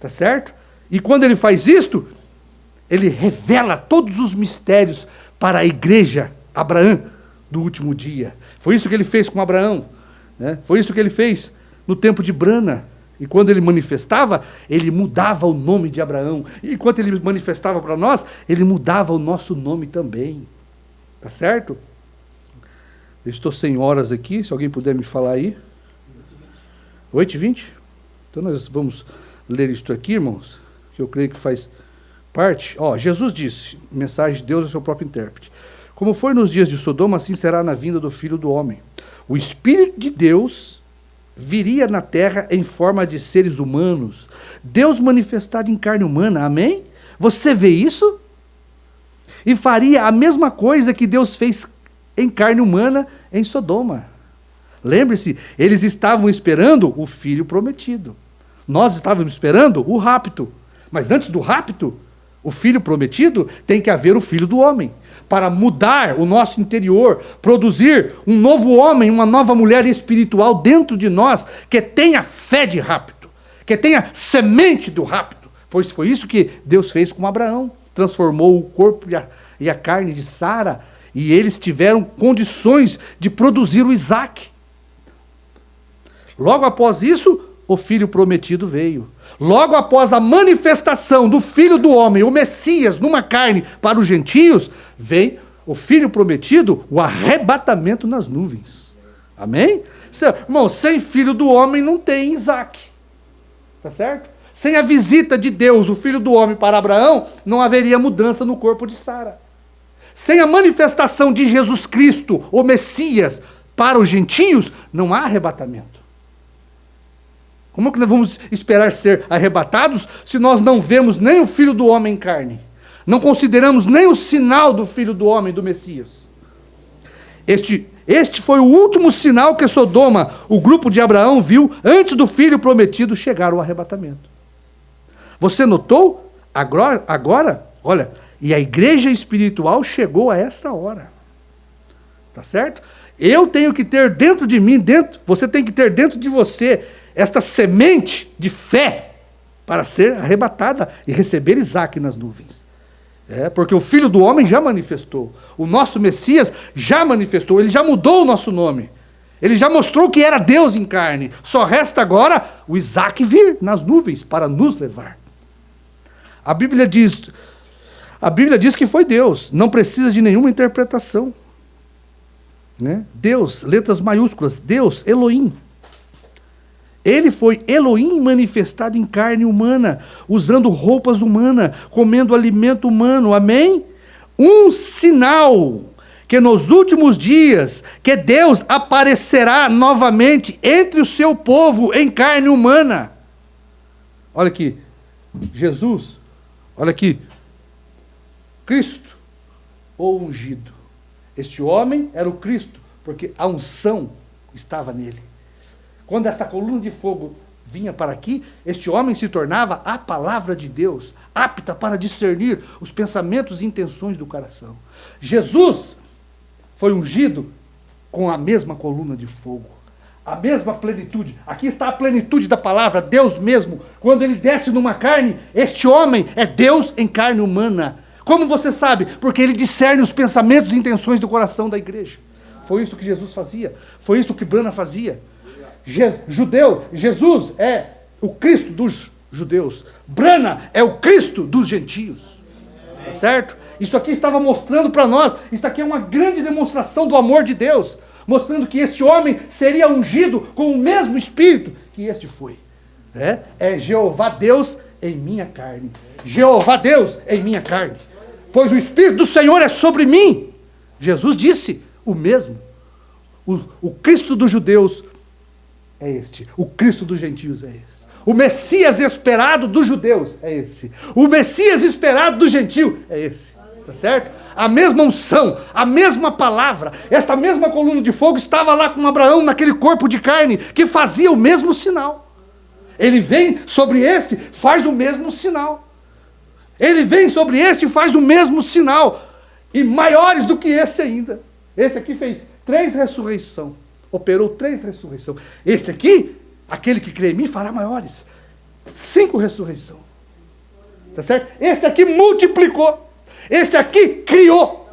Tá certo? E quando ele faz isto, ele revela todos os mistérios para a igreja, Abraão, do último dia. Foi isso que ele fez com Abraão, né? Foi isso que ele fez no tempo de Brana. E quando ele manifestava, ele mudava o nome de Abraão. E enquanto ele manifestava para nós, ele mudava o nosso nome também. Tá certo? Eu estou sem horas aqui, se alguém puder me falar aí. 8h20? Então nós vamos ler isto aqui, irmãos, que eu creio que faz parte. Jesus disse, mensagem de Deus é seu próprio intérprete. Como foi nos dias de Sodoma, assim será na vinda do Filho do Homem. O Espírito de Deus viria na terra em forma de seres humanos. Deus manifestado em carne humana, amém? Você vê isso? E faria a mesma coisa que Deus fez em carne humana em Sodoma. Lembre-se, eles estavam esperando o filho prometido. Nós estávamos esperando o rapto. Mas antes do rapto, o filho prometido, tem que haver o Filho do Homem. Para mudar o nosso interior, produzir um novo homem, uma nova mulher espiritual dentro de nós, que tenha fé de rapto, que tenha semente do rapto. Pois foi isso que Deus fez com Abraão. Transformou o corpo e a carne de Sara, e eles tiveram condições de produzir o Isaque. Logo após isso, o filho prometido veio. Logo após a manifestação do Filho do Homem, o Messias, numa carne para os gentios, vem o Filho prometido, o arrebatamento nas nuvens. Amém? Irmão, sem Filho do Homem não tem Isaque. Tá certo? Sem a visita de Deus, o Filho do Homem, para Abraão, não haveria mudança no corpo de Sara. Sem a manifestação de Jesus Cristo, o Messias, para os gentios, não há arrebatamento. Como que nós vamos esperar ser arrebatados se nós não vemos nem o Filho do Homem em carne? Não consideramos nem o sinal do Filho do Homem, do Messias. Este foi o último sinal que Sodoma, o grupo de Abraão, viu antes do Filho prometido chegar ao arrebatamento. Você notou? Agora, olha, e a igreja espiritual chegou a essa hora. Tá certo? Eu tenho que ter dentro de mim, você tem que ter dentro de você esta semente de fé para ser arrebatada e receber Isaque nas nuvens. Porque o Filho do Homem já manifestou. O nosso Messias já manifestou. Ele já mudou o nosso nome. Ele já mostrou que era Deus em carne. Só resta agora o Isaac vir nas nuvens para nos levar. A Bíblia diz que foi Deus. Não precisa de nenhuma interpretação. Né? Deus, letras maiúsculas. Deus, Elohim. Ele foi Elohim manifestado em carne humana, usando roupas humanas, comendo alimento humano, amém? Um sinal que nos últimos dias, que Deus aparecerá novamente entre o seu povo em carne humana. Olha aqui, Jesus, olha aqui, Cristo, ou ungido. Este homem era o Cristo, porque a unção estava nele. Quando esta coluna de fogo vinha para aqui, este homem se tornava a palavra de Deus, apta para discernir os pensamentos e intenções do coração. Jesus foi ungido com a mesma coluna de fogo, a mesma plenitude. Aqui está a plenitude da palavra, Deus mesmo. Quando ele desce numa carne, este homem é Deus em carne humana. Como você sabe? Porque ele discerne os pensamentos e intenções do coração da igreja. Foi isso que Jesus fazia, foi isso que Brana fazia. Jesus é o Cristo dos judeus. Brana é o Cristo dos gentios. Tá certo? Isso aqui estava mostrando para nós, isso aqui é uma grande demonstração do amor de Deus, mostrando que este homem seria ungido com o mesmo Espírito que este foi. É Jeová Deus em minha carne. Jeová Deus em minha carne. Pois o Espírito do Senhor é sobre mim. Jesus disse o mesmo. O Cristo dos judeus é este. O Cristo dos gentios é esse. O Messias esperado dos judeus é esse. O Messias esperado do gentio é esse. Tá certo? A mesma unção, a mesma palavra, esta mesma coluna de fogo estava lá com Abraão naquele corpo de carne que fazia o mesmo sinal. Ele vem sobre este, faz o mesmo sinal. Ele vem sobre este e faz o mesmo sinal. E maiores do que esse ainda. Esse aqui fez 3 ressurreições. Operou 3 ressurreições. Este aqui, aquele que crê em mim, fará maiores. 5 ressurreições. Tá certo? Este aqui multiplicou. Este aqui criou.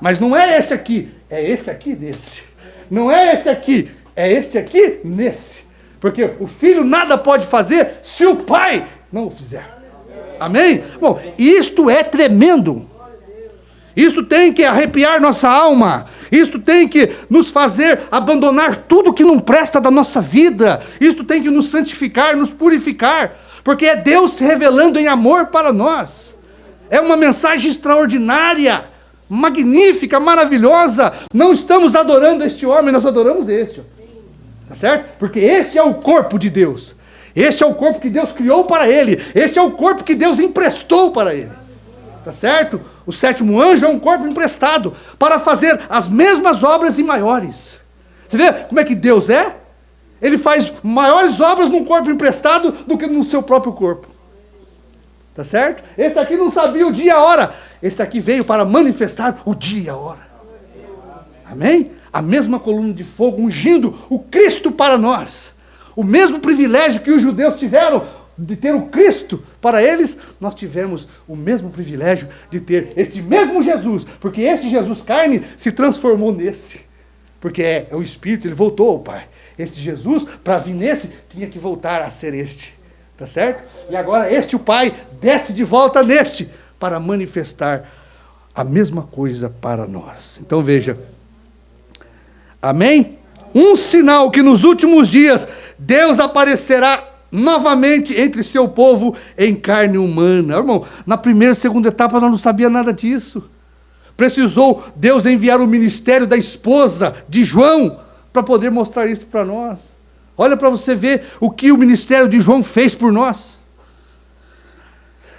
Mas não é este aqui. É este aqui nesse. Não é este aqui. É este aqui nesse. Porque o filho nada pode fazer se o pai não o fizer. Amém? Bom, isto é tremendo. Isto tem que arrepiar nossa alma. Isto tem que nos fazer abandonar tudo que não presta da nossa vida. Isto tem que nos santificar, nos purificar. Porque é Deus se revelando em amor para nós. É uma mensagem extraordinária, magnífica, maravilhosa. Não estamos adorando este homem, nós adoramos este. Tá certo? Porque este é o corpo de Deus. Este é o corpo que Deus criou para ele. Este é o corpo que Deus emprestou para ele. Tá certo? O 7º anjo é um corpo emprestado para fazer as mesmas obras e maiores. Você vê como é que Deus é? Ele faz maiores obras num corpo emprestado do que no seu próprio corpo. Tá certo? Esse aqui não sabia o dia e a hora. Esse aqui veio para manifestar o dia e a hora. Amém? A mesma coluna de fogo ungindo o Cristo para nós. O mesmo privilégio que os judeus tiveram de ter o Cristo para eles, nós tivemos o mesmo privilégio de ter este mesmo Jesus, porque esse Jesus carne se transformou nesse, porque é o Espírito, ele voltou ao Pai. Este Jesus, para vir nesse, tinha que voltar a ser este, tá certo? E agora este, o Pai, desce de volta neste, para manifestar a mesma coisa para nós. Então veja, amém? Um sinal que nos últimos dias Deus aparecerá novamente entre seu povo em carne humana. Irmão, na primeira e segunda etapa nós não sabíamos nada disso. Precisou Deus enviar o ministério da esposa de João para poder mostrar isso para nós. Olha para você ver o que o ministério de João fez por nós.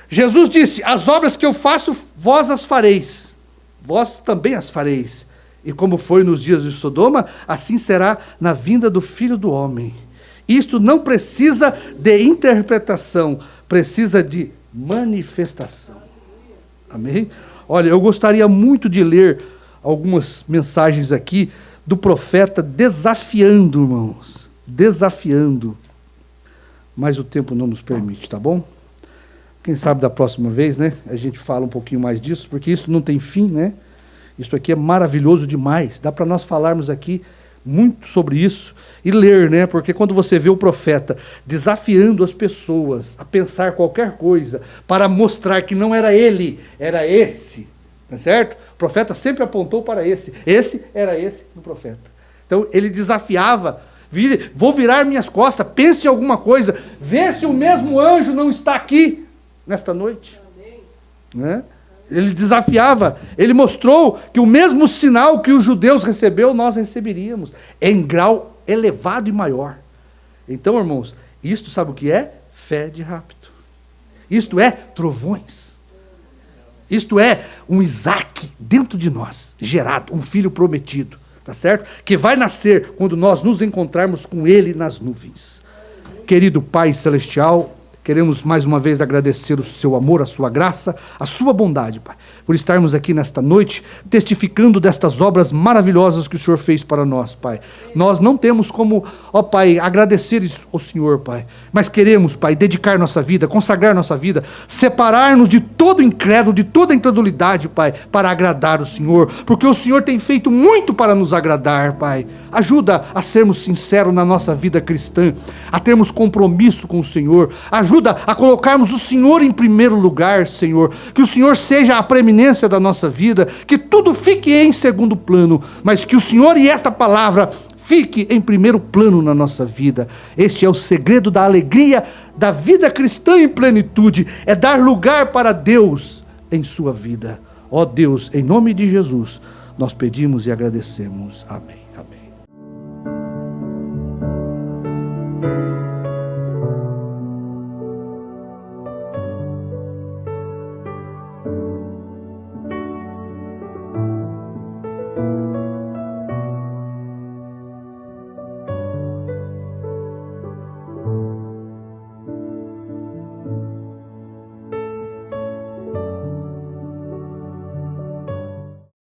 Jesus disse: as obras que eu faço, vós as fareis. Vós também as fareis. E como foi nos dias de Sodoma, assim será na vinda do Filho do Homem. Isto não precisa de interpretação, precisa de manifestação. Amém? Olha, eu gostaria muito de ler algumas mensagens aqui do profeta desafiando, irmãos. Desafiando. Mas o tempo não nos permite, tá bom? Quem sabe da próxima vez, né? A gente fala um pouquinho mais disso, porque isso não tem fim, né? Isso aqui é maravilhoso demais. Dá para nós falarmos aqui muito sobre isso e ler, né? Porque quando você vê o profeta desafiando as pessoas a pensar qualquer coisa para mostrar que não era ele, era esse, tá certo? O profeta sempre apontou para esse. Esse era esse do profeta. Então ele desafiava. Vou virar minhas costas, pense em alguma coisa, vê se o mesmo anjo não está aqui nesta noite. Né? Ele desafiava, ele mostrou que o mesmo sinal que os judeus recebeu, nós receberíamos, em grau elevado e maior. Então, irmãos, isto sabe o que é? Fé de rapto. Isto é trovões. Isto é um Isaac dentro de nós, gerado, um filho prometido. Tá certo? Que vai nascer quando nós nos encontrarmos com ele nas nuvens. Querido Pai Celestial, queremos mais uma vez agradecer o seu amor, a sua graça, a sua bondade, Pai, por estarmos aqui nesta noite, testificando destas obras maravilhosas que o Senhor fez para nós, Pai. Nós não temos como, ó Pai, agradecer ao Senhor, Pai, mas queremos, Pai, dedicar nossa vida, consagrar nossa vida, separar-nos de todo incrédulo, de toda incredulidade, Pai, para agradar o Senhor, porque o Senhor tem feito muito para nos agradar, Pai. Ajuda a sermos sinceros na nossa vida cristã, a termos compromisso com o Senhor, ajuda a colocarmos o Senhor em primeiro lugar, Senhor, que o Senhor seja a preeminência da nossa vida, que tudo fique em segundo plano, mas que o Senhor e esta palavra fique em primeiro plano na nossa vida. Este é o segredo da alegria da vida cristã em plenitude, é dar lugar para Deus em sua vida. Ó Deus, em nome de Jesus, nós pedimos e agradecemos. Amém.